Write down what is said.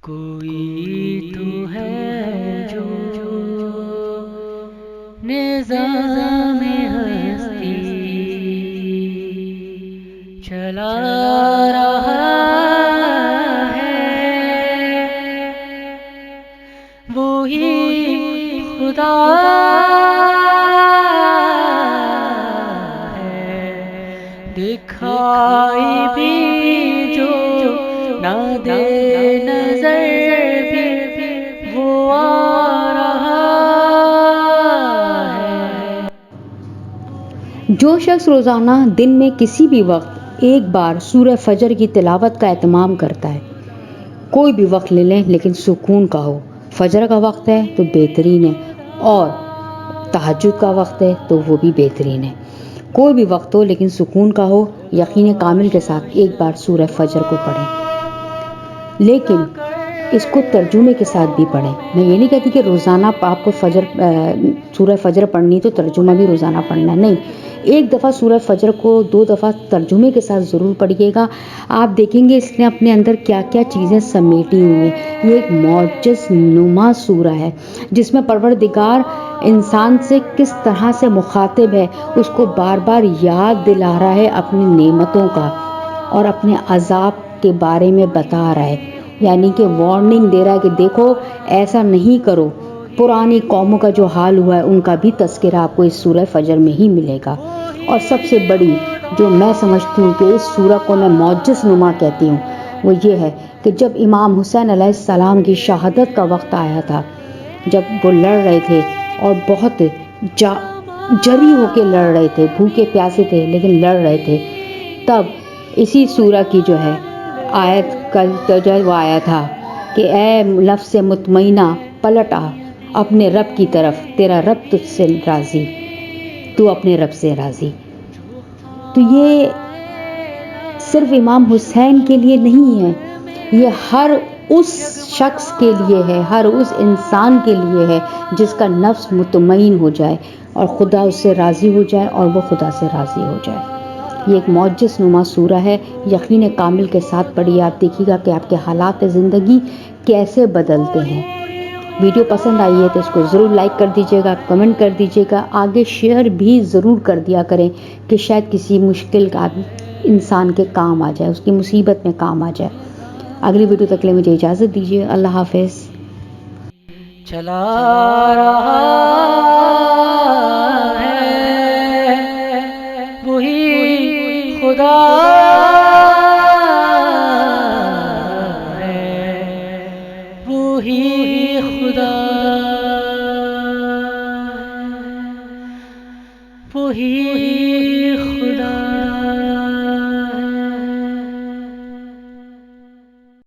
کوئی تو ہے جو نظام ہستی چلا رہا ہے، وہی خدا ہے، دکھائی بھی جو نہ دے نظر بھی وہ آ رہا ہے۔ جو شخص روزانہ دن میں کسی بھی وقت ایک بار سورہ فجر کی تلاوت کا اہتمام کرتا ہے، کوئی بھی وقت لے لیں لیکن سکون کا ہو۔ فجر کا وقت ہے تو بہترین ہے، اور تہجد کا وقت ہے تو وہ بھی بہترین ہے۔ کوئی بھی وقت ہو لیکن سکون کا ہو، یقین کامل کے ساتھ ایک بار سورہ فجر کو پڑھیں، لیکن اس کو ترجمے کے ساتھ بھی پڑھیں۔ میں یہ نہیں کہتی کہ روزانہ آپ کو سورہ فجر پڑھنی تو ترجمہ بھی روزانہ پڑھنا ہے، نہیں، ایک دفعہ سورہ فجر کو 2 دفعہ ترجمے کے ساتھ ضرور پڑھیے گا۔ آپ دیکھیں گے اس نے اپنے اندر کیا کیا چیزیں سمیٹی ہوئی ہیں۔ یہ ایک معجز نما سورہ ہے جس میں پروردگار انسان سے کس طرح سے مخاطب ہے، اس کو بار بار یاد دلا رہا ہے اپنی نعمتوں کا، اور اپنے عذاب کے بارے میں بتا رہا ہے، یعنی کہ وارننگ دے رہا ہے کہ دیکھو ایسا نہیں کرو۔ پرانی قوموں کا جو حال ہوا ہے ان کا بھی تذکرہ آپ کو اس سورہ فجر میں ہی ملے گا۔ اور سب سے بڑی جو میں سمجھتی ہوں کہ اس سورہ کو میں معجز نما کہتی ہوں، وہ یہ ہے کہ جب امام حسین علیہ السلام کی شہادت کا وقت آیا تھا، جب وہ لڑ رہے تھے اور بہت جری ہو کے لڑ رہے تھے، بھوکے پیاسے تھے لیکن لڑ رہے تھے، تب اسی سورہ کی جو ہے آیت کا ترجمہ آیا تھا کہ اے نفس مطمئنہ پلٹ آ اپنے رب کی طرف، تیرا رب تجھ سے راضی، تو اپنے رب سے راضی۔ تو یہ صرف امام حسین کے لیے نہیں ہے، یہ ہر اس شخص کے لیے ہے، ہر اس انسان کے لیے ہے جس کا نفس مطمئن ہو جائے اور خدا اس سے راضی ہو جائے اور وہ خدا سے راضی ہو جائے۔ یہ ایک معجز نما سورہ ہے، یقین کامل کے ساتھ پڑھیے، آپ دیکھیے گا کہ آپ کے حالات زندگی کیسے بدلتے ہیں۔ ویڈیو پسند آئی ہے تو اس کو ضرور لائک کر دیجیے گا، کمنٹ کر دیجیے گا، آگے شیئر بھی ضرور کر دیا کریں کہ شاید کسی مشکل کا انسان کے کام آ جائے، اس کی مصیبت میں کام آ جائے۔ اگلی ویڈیو تک کے لیے مجھے اجازت دیجیے، اللہ حافظ۔ چلا رہا ہے، وہی خدا ہے، وہی خدا، وہی خدا۔